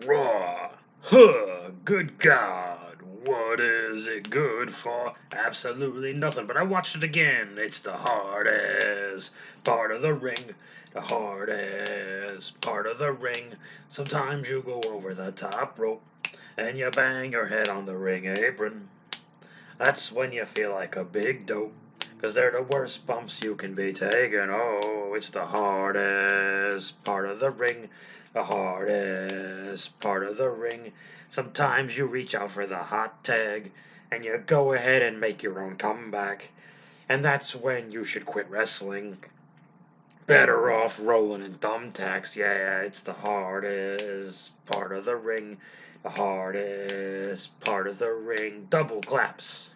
Raw. Huh, good God. What is it good for? Absolutely nothing, but I watched it again. It's the hardest part of the ring. The hardest part of the ring. Sometimes you go over the top rope and you bang your head on the ring apron. That's when you feel like a big dope. 'Cause they're the worst bumps you can be taking. Oh, it's the hardest part of the ring. The hardest part of the ring. Sometimes you reach out for the hot tag and you go ahead and make your own comeback. And that's when you should quit wrestling. Better off rolling in thumbtacks. Yeah, it's the hardest part of the ring. The hardest part of the ring. Double claps.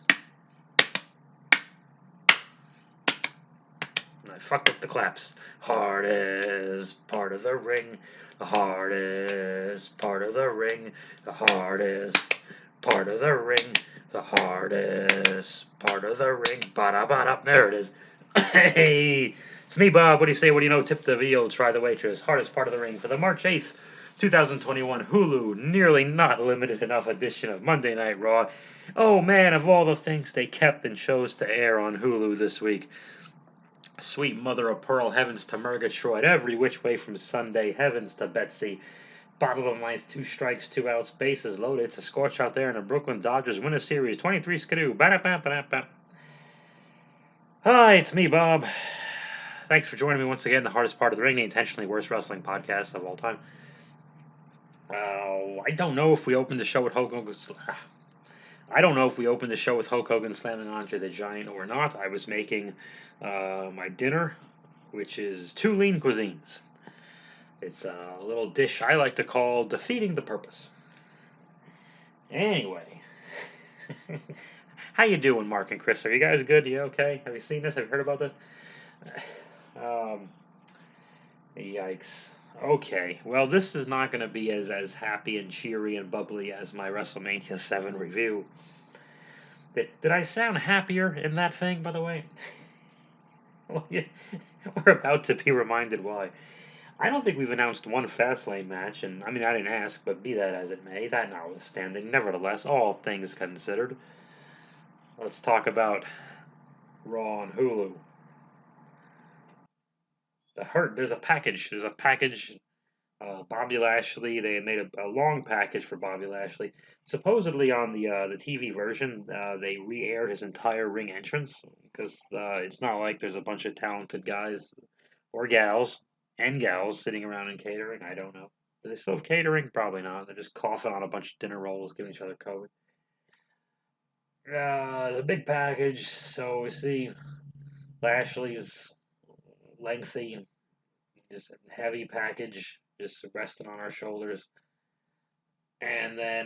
I fucked up the claps. Hardest part of the ring. The hardest part of the ring. The hardest part of the ring. The hardest part of the ring. Ba-da-ba-da. There it is. Hey, it's me, Bob. What do you say? What do you know? Tip the veal, try the waitress. Hardest part of the ring for the March 8th, 2021 Hulu nearly not limited enough edition of Monday Night Raw. Oh man, of all the things they kept and chose to air on Hulu this week. Sweet mother of pearl, heavens to Murgatroyd, every which way from Sunday, heavens to Betsy. Bottom of ninth, 2 strikes, 2 outs, bases loaded. It's a scorch out there, and the Brooklyn Dodgers win a series, 23 skidoo. Ba-da-ba-ba-da-ba. Hi, it's me, Bob. Thanks for joining me once again. The hardest part of the ring, the intentionally worst wrestling podcast of all time. I don't know if we opened the show with Hulk Hogan. I don't know if we opened the show with Hulk Hogan slamming Andre the Giant or not. I was making my dinner, which is 2 lean cuisines. It's a little dish I like to call defeating the purpose. Anyway, how you doing, Mark and Chris? Are you guys good? You okay? Have you seen this? Have you heard about this? Yikes. Okay, well, this is not going to be as happy and cheery and bubbly as my WrestleMania 7 review. Did I sound happier in that thing, by the way? Well, yeah, we're about to be reminded why. I don't think we've announced one Fastlane match, and I mean, I didn't ask, but be that as it may, that notwithstanding, nevertheless, all things considered, let's talk about Raw on Hulu. There's a package. There's a package. Bobby Lashley. They made a long package for Bobby Lashley. Supposedly on the TV version, they re-aired his entire ring entrance because it's not like there's a bunch of talented guys or gals and gals sitting around in catering. I don't know. Do they still have catering? Probably not. They're just coughing on a bunch of dinner rolls, giving each other COVID. It's a big package, so we see Lashley's lengthy, just heavy package, just resting on our shoulders. And then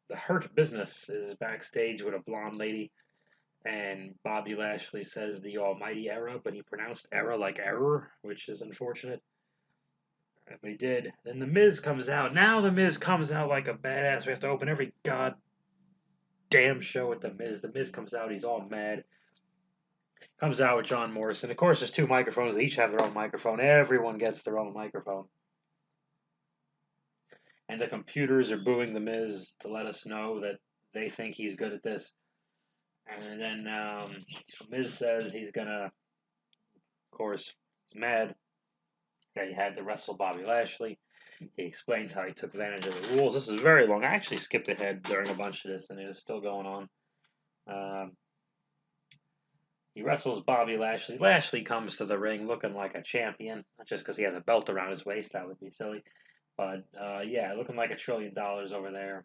the Hurt Business is backstage with a blonde lady, and Bobby Lashley says the almighty era, but he pronounced era like error, which is unfortunate. But he did. Then The Miz comes out. Now The Miz comes out like a badass. We have to open every goddamn show with The Miz. The Miz comes out. He's all mad. Comes out with John Morrison. Of course, there's 2 microphones. They each have their own microphone. Everyone gets their own microphone. And the computers are booing The Miz to let us know that they think he's good at this. And then Miz says he's gonna, of course, he's mad that he had to wrestle Bobby Lashley. He explains how he took advantage of the rules. This is very long. I actually skipped ahead during a bunch of this, and it is still going on. He wrestles Bobby Lashley. Lashley comes to the ring looking like a champion, not just because he has a belt around his waist. That would be silly. But yeah, looking like $1 trillion over there.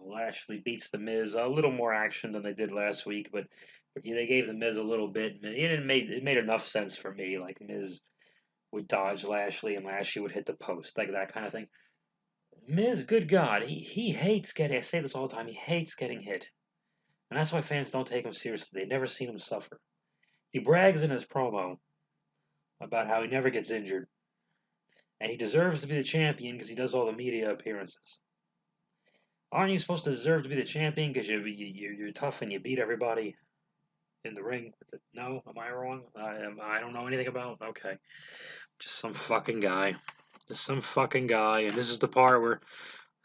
Lashley beats the Miz. A little more action than they did last week, but they gave the Miz a little bit. It made enough sense for me. Like Miz would dodge Lashley, and Lashley would hit the post, like that kind of thing. Miz, good God, he hates getting. I say this all the time. He hates getting hit, and that's why fans don't take him seriously. They've never seen him suffer. He brags in his promo about how he never gets injured, and he deserves to be the champion because he does all the media appearances. Aren't you supposed to deserve to be the champion because you're tough and you beat everybody in the ring? No? Am I wrong? I don't know anything about? Okay. Just some fucking guy. There's some fucking guy, and this is the part where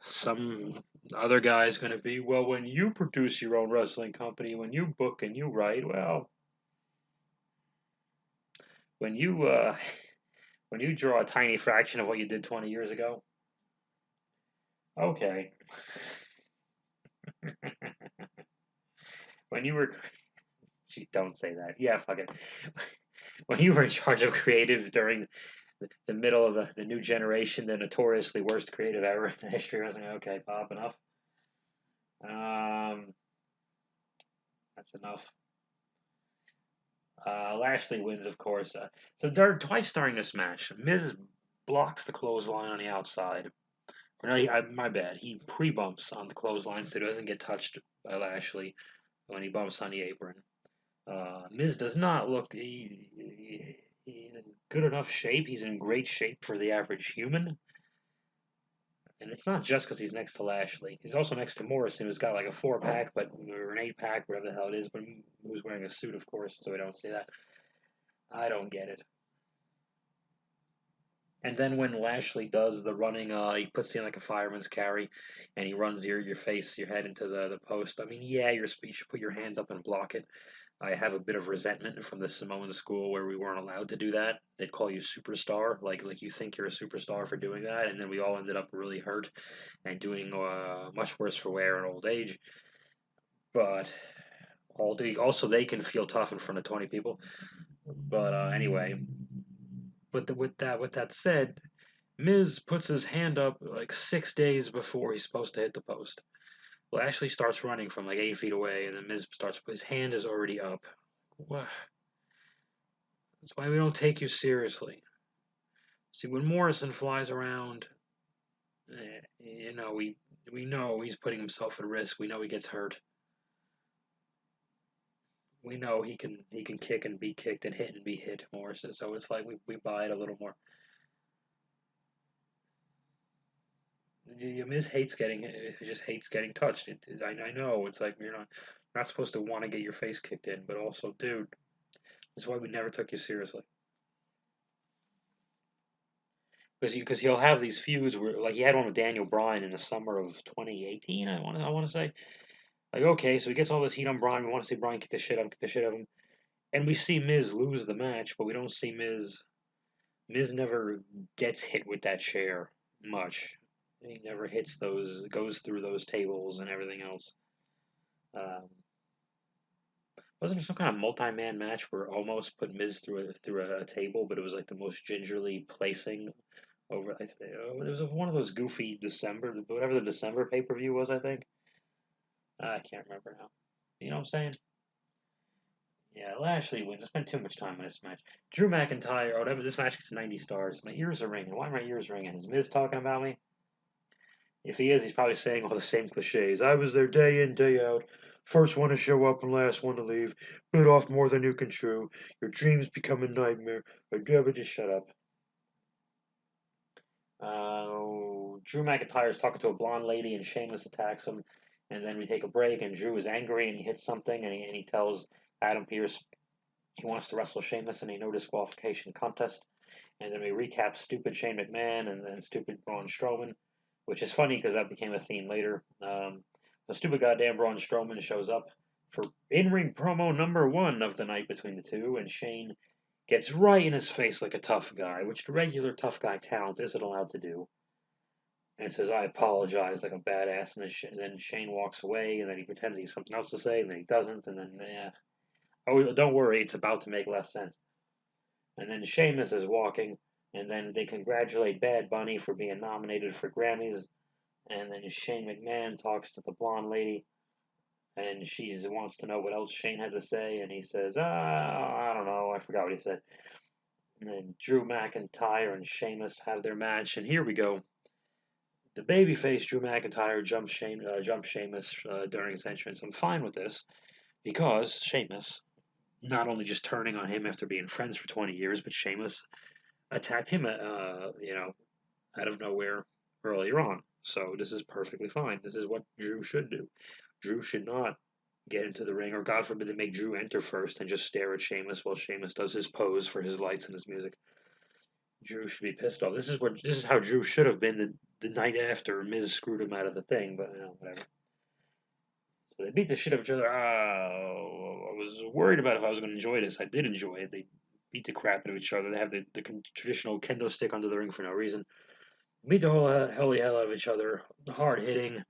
some other guy is going to be, well, when you produce your own wrestling company, when you book and you write, well, when you when you draw a tiny fraction of what you did 20 years ago, okay. When you were, geez, don't say that. Yeah, fuck it. When you were in charge of creative during the middle of the new generation, the notoriously worst creative era in history, I was like, okay, Bob, enough. Um, that's enough. Lashley wins, of course. So they're twice during this match. Miz blocks the clothesline on the outside. Or no, my bad. He pre-bumps on the clothesline so he doesn't get touched by Lashley when he bumps on the apron. Miz does not look. He's in good enough shape. He's in great shape for the average human. And it's not just because he's next to Lashley. He's also next to Morrison, who's got like a 4-pack, but or an 8-pack, whatever the hell it is. But who's wearing a suit, of course, so we don't see that. I don't get it. And then when Lashley does the running, he puts in like a fireman's carry, and he runs your head into the post. I mean, yeah, you should put your hand up and block it. I have a bit of resentment from the Samoan school where we weren't allowed to do that. They'd call you superstar, like you think you're a superstar for doing that, and then we all ended up really hurt and doing much worse for wear and old age. But also they can feel tough in front of 20 people. But anyway, with that said, Miz puts his hand up like 6 days before he's supposed to hit the post. Lashley starts running from like 8 feet away, and then Miz starts. His hand is already up. What? That's why we don't take you seriously. See, when Morrison flies around, we know he's putting himself at risk. We know he gets hurt. We know he can kick and be kicked and hit and be hit, Morrison. So it's like we buy it a little more. Miz hates getting just hates getting touched. I know it's like you're not supposed to want to get your face kicked in, but also, dude, that's why we never took you seriously. Because he'll have these feuds where like he had one with Daniel Bryan in the summer of 2018. I want to say like okay, so he gets all this heat on Bryan. We want to see Bryan kick the shit out of him, and we see Miz lose the match, but we don't see Miz. Miz never gets hit with that chair much. He never goes through those tables and everything else. Um, wasn't there some kind of multi-man match where almost put Miz through a table, but it was like the most gingerly placing over? It was one of those goofy December, whatever the December pay-per-view was. I think I can't remember now. You know what I'm saying? Yeah, Lashley wins. I spent too much time on this match. Drew McIntyre, or whatever. This match gets 90 stars. My ears are ringing. Why are my ears ringing? Is Miz talking about me? If he is, he's probably saying all the same cliches. I was there day in, day out. First one to show up and last one to leave. Bit off more than you can chew. Your dreams become a nightmare. I'd ever just shut up. Drew McIntyre is talking to a blonde lady and Sheamus attacks him. And then we take a break and Drew is angry and he hits something and he tells Adam Pearce he wants to wrestle Sheamus in a no disqualification contest. And then we recap stupid Shane McMahon and then stupid Braun Strowman, which is funny because that became a theme later. The stupid goddamn Braun Strowman shows up for in-ring promo number one of the night between the two, and Shane gets right in his face like a tough guy, which the regular tough guy talent isn't allowed to do. And says, I apologize like a badass. And then Shane walks away, and then he pretends he has something else to say, and then he doesn't, and then, yeah. Oh, don't worry, it's about to make less sense. And then Sheamus is walking, and then they congratulate Bad Bunny for being nominated for Grammys. And then Shane McMahon talks to the blonde lady, and she wants to know what else Shane had to say, and he says, I don't know, I forgot what he said. And then Drew McIntyre and Sheamus have their match, and here we go. The babyface Drew McIntyre jumps Sheamus during his entrance. I'm fine with this because Sheamus not only just turning on him after being friends for 20 years, but Sheamus attacked him, out of nowhere earlier on. So this is perfectly fine. This is what Drew should do. Drew should not get into the ring, or God forbid they make Drew enter first and just stare at Sheamus while Sheamus does his pose for his lights and his music. Drew should be pissed off. This is how Drew should have been the night after Miz screwed him out of the thing, but whatever. So they beat the shit out of each other. I was worried about if I was going to enjoy this. I did enjoy it. They beat the crap out of each other. They have the traditional kendo stick under the ring for no reason. Beat the whole holy hell out of each other. Hard hitting.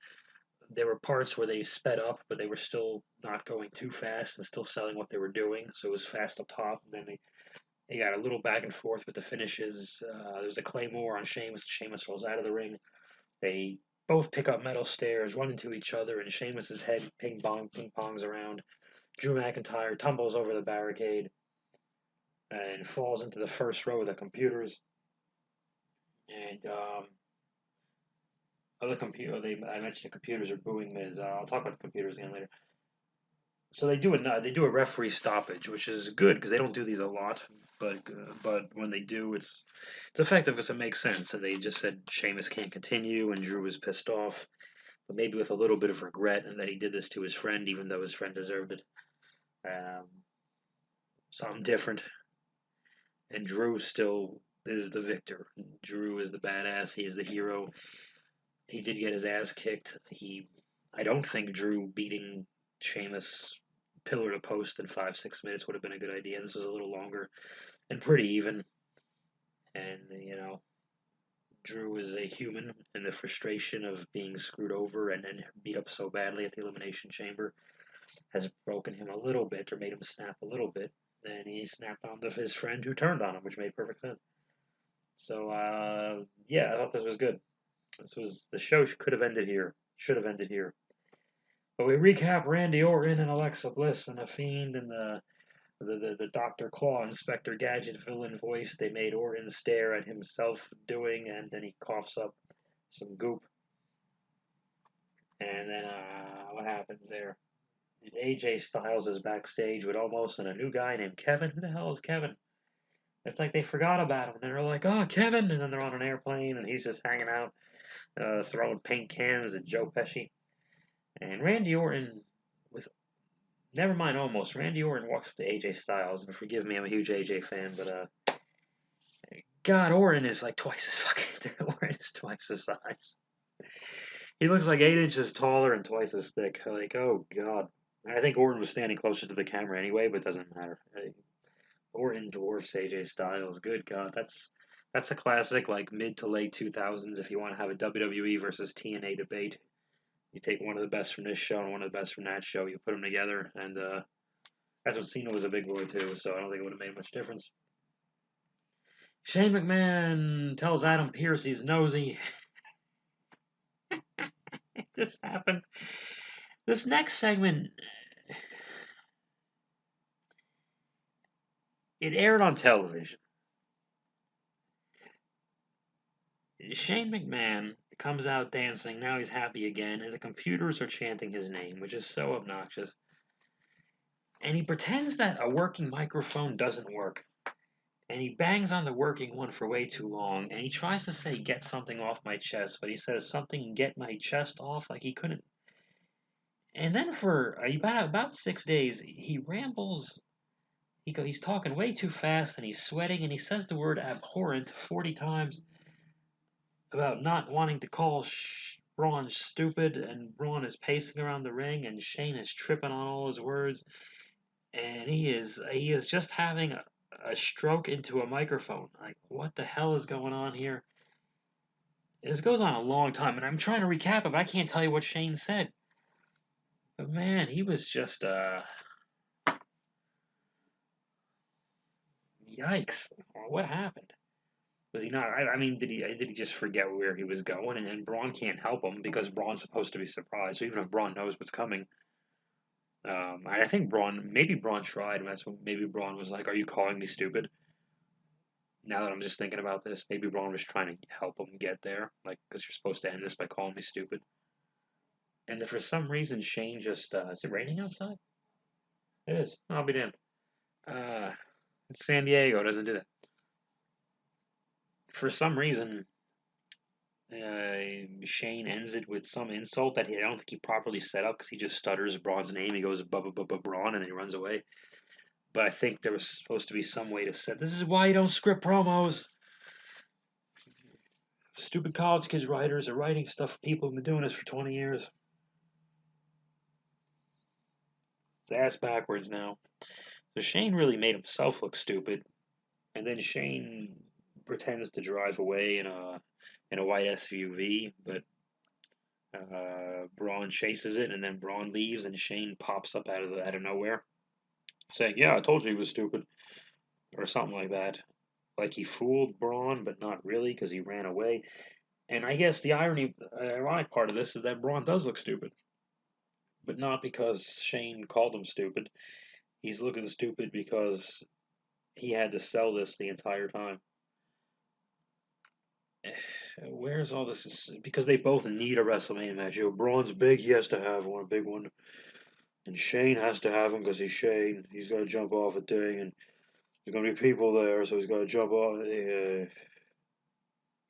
There were parts where they sped up, but they were still not going too fast and still selling what they were doing. So it was fast up top, and then they got a little back and forth with the finishes. There was a claymore on Sheamus. Sheamus rolls out of the ring. They both pick up metal stairs, run into each other, and Sheamus's head ping pongs around. Drew McIntyre tumbles over the barricade and falls into the first row of the computers. And other computer, I mentioned the computers are booing Miz. I'll talk about the computers again later. So they do a referee stoppage, which is good because they don't do these a lot. But when they do, it's effective because it makes sense. And they just said Sheamus can't continue, and Drew was pissed off, but maybe with a little bit of regret, and that he did this to his friend, even though his friend deserved it. Um, Something different, and Drew still is the victor. Drew is the badass. He's the hero. He did get his ass kicked. I don't think Drew beating Sheamus pillar to post in 5-6 minutes would have been a good idea. This was a little longer and pretty even. And Drew is a human, and the frustration of being screwed over and then beat up so badly at the Elimination Chamber has broken him a little bit or made him snap a little bit. And he snapped on his friend who turned on him, which made perfect sense. So yeah, I thought this was good. The show could have ended here. Should have ended here. But we recap Randy Orton and Alexa Bliss and the Fiend and the Dr. Claw Inspector Gadget villain voice they made Orton stare at himself doing, and then he coughs up some goop. And then what happens there? AJ Styles is backstage with Omos and a new guy named Kevin. Who the hell is Kevin? It's like they forgot about him. And they're like, oh, Kevin. And then they're on an airplane and he's just hanging out, throwing paint cans at Joe Pesci. And Randy Orton, with never mind Omos, Randy Orton walks up to AJ Styles. And forgive me, I'm a huge AJ fan, but God, Orton is like twice as fucking. Orton is twice his size. He looks like 8 inches taller and twice as thick. Like, oh God. I think Orton was standing closer to the camera anyway, but it doesn't matter. Orton dwarfs AJ Styles. Good God, that's a classic, like mid to late 2000s. If you want to have a WWE versus TNA debate, you take one of the best from this show and one of the best from that show. You put them together, and that's what Cena was a big boy too. So I don't think it would have made much difference. Shane McMahon tells Adam Pearce he's nosy. This happened. This next segment, it aired on television. Shane McMahon comes out dancing. Now he's happy again, and the computers are chanting his name, which is so obnoxious. And he pretends that a working microphone doesn't work. And he bangs on the working one for way too long. And he tries to say, get something off my chest, but he says something, get my chest off, like he couldn't. And then for about 6 days, he rambles. He's talking way too fast, and he's sweating, and he says the word abhorrent 40 times about not wanting to call Braun stupid, and Braun is pacing around the ring, and Shane is tripping on all his words, and he is just having a stroke into a microphone. Like, what the hell is going on here? This goes on a long time, and I'm trying to recap it, but I can't tell you what Shane said. But man, he was just yikes! What happened? Was he not? I mean, did he just forget where he was going? And then Braun can't help him because Braun's supposed to be surprised. So even if Braun knows what's coming, I think maybe Braun tried, and that's when maybe Braun was like, "Are you calling me stupid?" Now that I'm just thinking about this, maybe Braun was trying to help him get there, like because you're supposed to end this by calling me stupid. And then for some reason, Shane just is it raining outside? It is. I'll be damned. It's San Diego. Doesn't do that. For some reason, Shane ends it with some insult that I don't think he properly set up because he just stutters Braun's name. He goes "bubba bubba Braun" and then he runs away. But I think there was supposed to be some way to set. This is why you don't script promos. Stupid college kids writers are writing stuff for people who've been doing this for 20 years. It's ass backwards now. So Shane really made himself look stupid, and then Shane pretends to drive away in a white SUV, but Braun chases it, and then Braun leaves, and Shane pops up out of nowhere, saying, "Yeah, I told you he was stupid," or something like that. Like he fooled Braun, but not really, because he ran away. And I guess the ironic part of this is that Braun does look stupid, but not because Shane called him stupid. He's looking stupid because he had to sell this the entire time. Where's all this? Because they both need a WrestleMania match. You know, Braun's big; he has to have one, a big one. And Shane has to have him because he's Shane. He's got to jump off a thing, and there's going to be people there, so he's got to jump off. You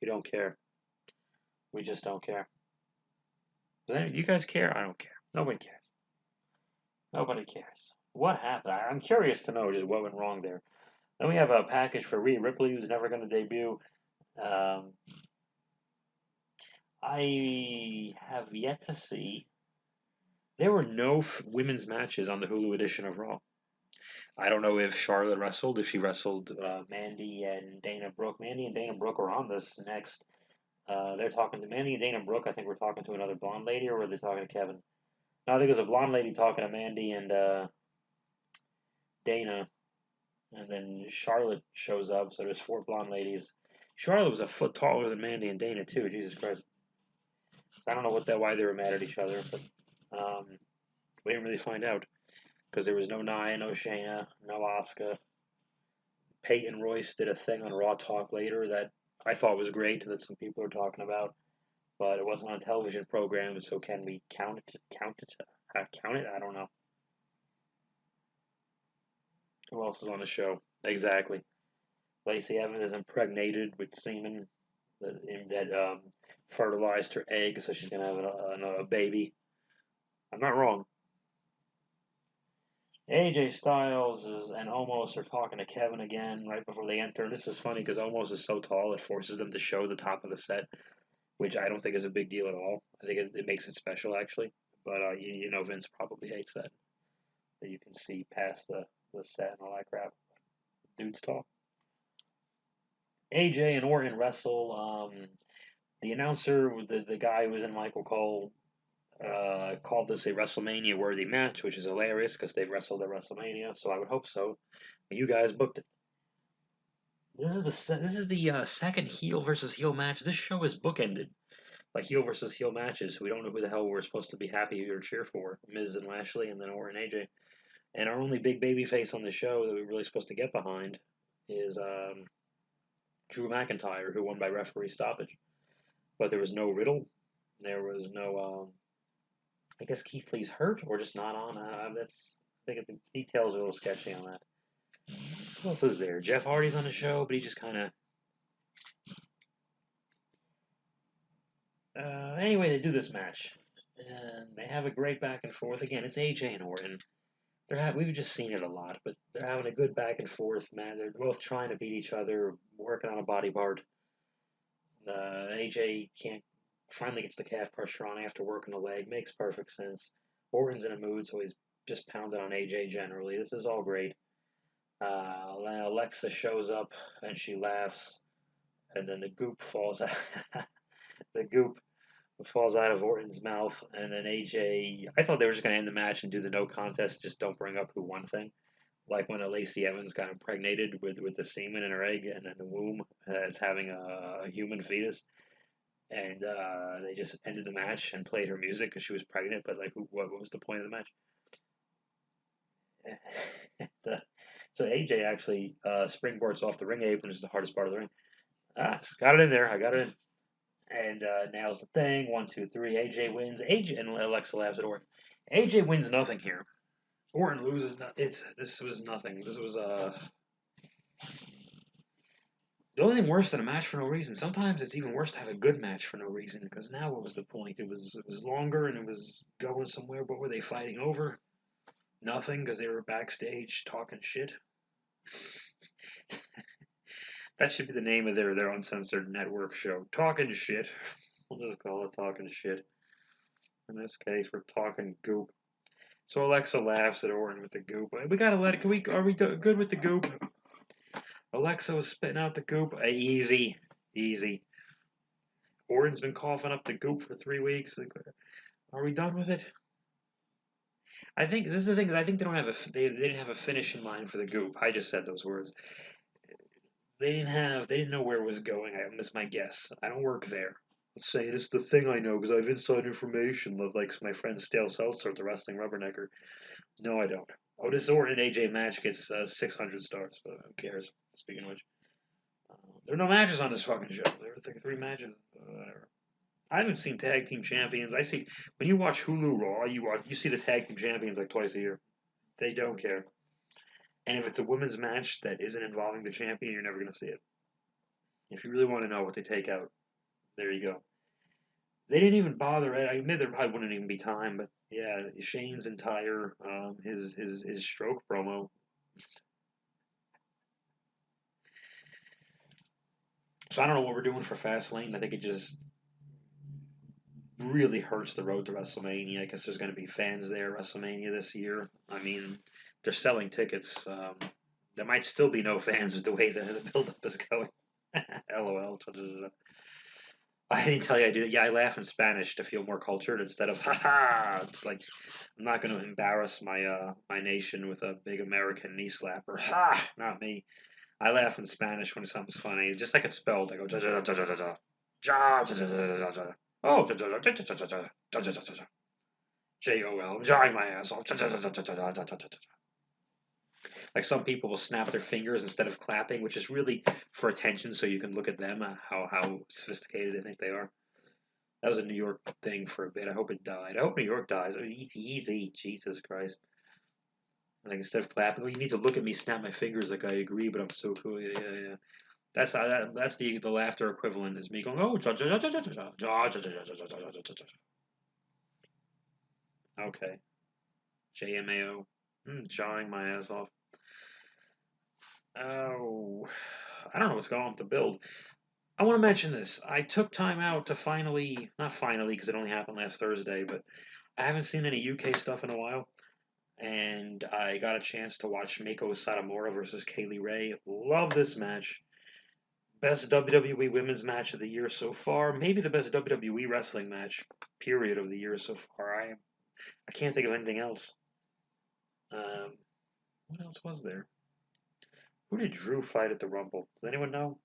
don't care. We just don't care. You guys care? I don't care. Nobody cares. Nobody cares. What happened? I'm curious to know just what went wrong there. Then we have a package for Rhea Ripley, who's never going to debut. Um, I have yet to see. There were no women's matches on the Hulu edition of Raw. I don't know if Charlotte wrestled, if she wrestled Mandy and Dana Brooke. Mandy and Dana Brooke are on this next. They're talking to Mandy and Dana Brooke. I think we're talking to another blonde lady, or were they talking to Kevin? No, I think it was a blonde lady talking to Mandy and Dana, and then Charlotte shows up. So there's four blonde ladies. Charlotte was a foot taller than Mandy and Dana too. Jesus Christ! So I don't know why they were mad at each other, but we didn't really find out because there was no Nia, no Shayna, no Asuka. Peyton Royce did a thing on Raw Talk later that I thought was great that some people are talking about, but it wasn't on a television program. So can we count it? Count it? Count it? I don't know. Who else is on the show? Exactly. Lacey Evans is impregnated with semen that fertilized her egg, so she's gonna have a baby. I'm not wrong. AJ Styles and Omos are talking to Kevin again right before they enter. This is funny because Omos is so tall it forces them to show the top of the set, which I don't think is a big deal at all. I think it makes it special actually, but you know Vince probably hates that you can see past the set and all that crap. Dude's tall. AJ and Orton wrestle. The announcer, the guy who was in Michael Cole, called this a WrestleMania worthy match, which is hilarious because they've wrestled at WrestleMania, so I would hope so. You guys booked it. This is the second heel versus heel match. This show is bookended by heel versus heel matches. We don't know who the hell we're supposed to be happy or cheer for. Miz and Lashley, and then Orton and AJ. And our only big baby face on the show that we're really supposed to get behind is Drew McIntyre, who won by referee stoppage. But there was no Riddle. There was no. I guess Keith Lee's hurt or just not on. I think the details are a little sketchy on that. Who else is there? Jeff Hardy's on the show, but he just kind of. Anyway, they do this match, and they have a great back and forth. Again, it's AJ and Orton. We've just seen it a lot, but they're having a good back and forth, man. They're both trying to beat each other, working on a body part. AJ can't finally gets the calf pressure on after working the leg. Makes perfect sense. Orton's in a mood, so he's just pounding on AJ generally. This is all great. Alexa shows up and she laughs, and then the goop falls out. The goop falls out of Orton's mouth, and then AJ. I thought they were just going to end the match and do the no contest, just don't bring up who won thing. Like when Lacey Evans got impregnated with the semen in her egg and then the womb as having a human fetus. And they just ended the match and played her music because she was pregnant. But like, what was the point of the match? So AJ actually springboards off the ring apron, which is the hardest part of the ring. Got it in there. I got it in. And nails the thing. 1, 2, 3. AJ wins. AJ and Alexa laughs at Orton. AJ wins nothing here. Orton loses. This was nothing. This was the only thing worse than a match for no reason. Sometimes it's even worse to have a good match for no reason. Because now, what was the point? It was longer and it was going somewhere. What were they fighting over? Nothing, because they were backstage talking shit. That should be the name of their uncensored network show. Talking shit. We'll just call it talking shit. In this case, we're talking goop. So Alexa laughs at Orton with the goop. We gotta let it. Are we good with the goop? Alexa was spitting out the goop. Easy, easy. Orton's been coughing up the goop for 3 weeks. Are we done with it? I think this is the thing. Is I think they don't have they didn't have a finish in mind for the goop. I just said those words. They didn't know where it was going. I missed my guess. I don't work there. Let's say it's the thing I know because I have inside information. Like my friend Stale Seltzer at the Wrestling Rubbernecker. No, I don't. Otis Orton and AJ match gets 600 stars, but who cares? Speaking of which, there are no matches on this fucking show. There are 3 matches. Whatever. I haven't seen tag team champions. I see when you watch Hulu Raw, you see the tag team champions like twice a year. They don't care. And if it's a women's match that isn't involving the champion, you're never going to see it. If you really want to know what they take out, there you go. They didn't even bother. I admit there probably wouldn't even be time, but yeah, Shane's entire his stroke promo. So I don't know what we're doing for Fastlane. I think it just really hurts the road to WrestleMania. I guess there's going to be fans there WrestleMania this year. I mean, they're selling tickets. There might still be no fans with the way the build-up is going. LOL. I didn't tell you I do. Yeah, I laugh in Spanish to feel more cultured instead of haha. It's like I'm not going to embarrass my nation with a big American knee slapper. Ha! Not me. I laugh in Spanish when something's funny, just like it's spelled. I go ja ja ja ja ja ja ja ja ja ja ja. Oh ja ja ja ja ja ja ja ja ja ja. JOL. I'm jarring my ass off. Ja ja ja ja ja ja ja ja ja. Like some people will snap their fingers instead of clapping, which is really for attention, so you can look at them how sophisticated they think they are. That was a New York thing for a bit. I hope it died. I hope New York dies. Easy, Jesus Christ. Like instead of clapping, you need to look at me, snap my fingers like I agree, but I'm so cool. Yeah, yeah, yeah. That's the laughter equivalent is me going oh ja ja ja ja ja ja ja ja ja ja ja ja. Okay, JMAO, jawing my ass off. Oh, I don't know what's going on with the build. I want to mention this. I took time out to finally, not finally, because it only happened last Thursday, but I haven't seen any UK stuff in a while. And I got a chance to watch Mako Satomura versus Kaylee Ray. Love this match. Best WWE women's match of the year so far. Maybe the best WWE wrestling match, period, of the year so far. I can't think of anything else. Um, what else was there? Who did Drew fight at the Rumble? Does anyone know?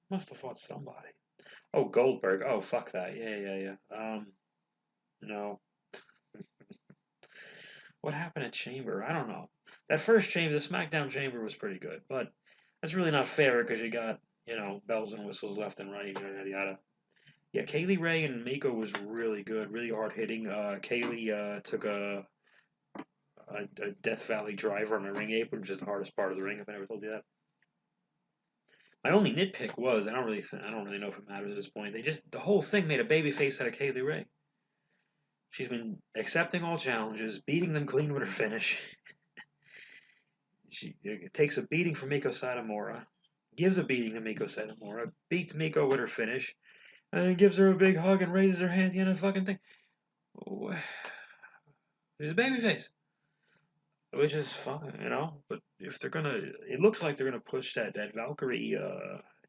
Must have fought somebody. Oh, Goldberg. Oh, fuck that. Yeah, yeah, yeah. No. What happened at Chamber? I don't know. That first Chamber, the SmackDown Chamber was pretty good, but that's really not fair because you got, bells and whistles left and right, yada, yada, yada. Yeah, Kaylee Ray and Mako was really good, really hard hitting. Kaylee took a Death Valley driver on a ring apron, which is the hardest part of the ring, if I never told you that. My only nitpick was, I don't really know if it matters at this point. The whole thing made a babyface out of Kaylee Ray. She's been accepting all challenges, beating them clean with her finish. She takes a beating from Miko Satomura, gives a beating to Miko Satomura, beats Miko with her finish, and then gives her a big hug and raises her hand at the end of the fucking thing. She's a babyface, which is fine, But if they're gonna, it looks like they're gonna push that Valkyrie,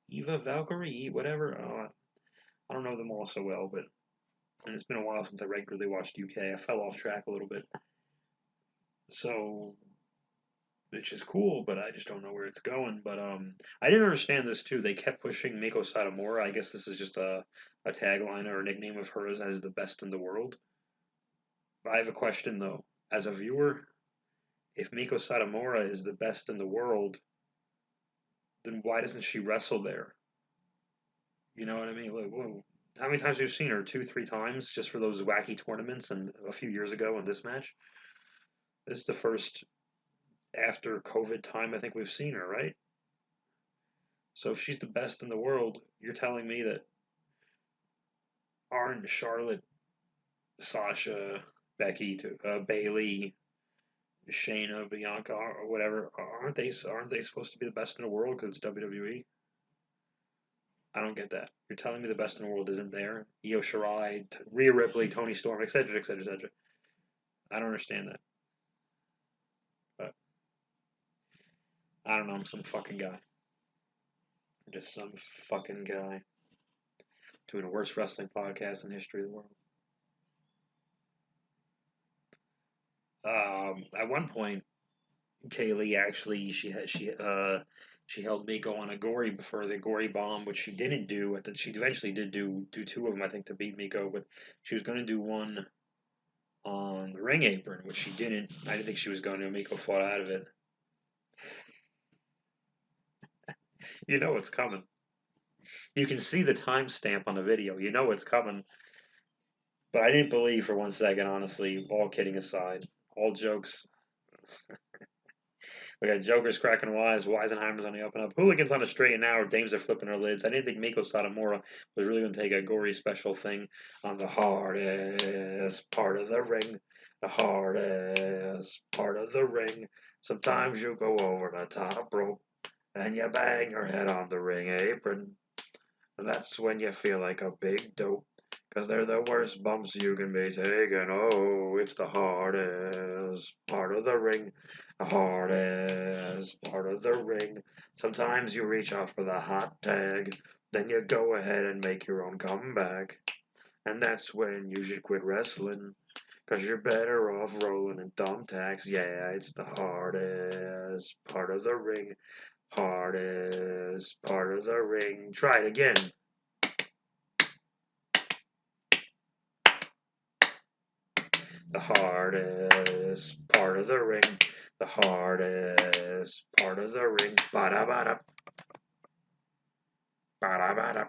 Eva Valkyrie, whatever. I don't know them all so well, but and it's been a while since I regularly watched UK. I fell off track a little bit, so which is cool, but I just don't know where it's going. But I didn't understand this too. They kept pushing Miko Satomura. I guess this is just a tagline or a nickname of hers as the best in the world. I have a question though. As a viewer, if Miko Satomura is the best in the world, then why doesn't she wrestle there? You know what I mean? Like, whoa. How many times have you seen her? 2, 3 times just for those wacky tournaments and a few years ago in this match? This is the first after COVID time I think we've seen her, right? So if she's the best in the world, you're telling me that aren't Charlotte, Sasha, Becky, Bailey, Shayna, Bianca, or whatever, aren't they supposed to be the best in the world because it's WWE? I don't get that. You're telling me the best in the world isn't there? Io Shirai, Rhea Ripley, Tony Storm, etc., etc., etc. I don't understand that. But I don't know. I'm some fucking guy. I'm just some fucking guy doing the worst wrestling podcast in the history of the world. At one point, Kaylee actually she held Miko on a gory before the gory bomb, which she didn't do. She eventually did do two of them, I think, to beat Miko, but she was going to do one on the ring apron, which she didn't. I didn't think she was going to. Miko fought out of it. You know it's coming. You can see the timestamp on the video. You know it's coming. But I didn't believe for one second, honestly. All kidding aside, all jokes. We got Jokers cracking wise, Weisenheimer's on the up and up, Hooligans on the straight and narrow, Dames are flipping their lids. I didn't think Miko Satomura was really going to take a gory special thing on the hardest part of the ring. The hardest part of the ring. Sometimes you go over the top rope and you bang your head on the ring apron. And that's when you feel like a big dope. Because they're the worst bumps you can be taking. Oh, it's the hardest part of the ring. The hardest part of the ring. Sometimes you reach out for the hot tag. Then you go ahead and make your own comeback. And that's when you should quit wrestling. Because you're better off rolling in thumbtacks. Yeah, it's the hardest part of the ring. Hardest part of the ring. Try it again. The hardest part of the ring. The hardest part of the ring. Ba da ba da. Ba da ba da.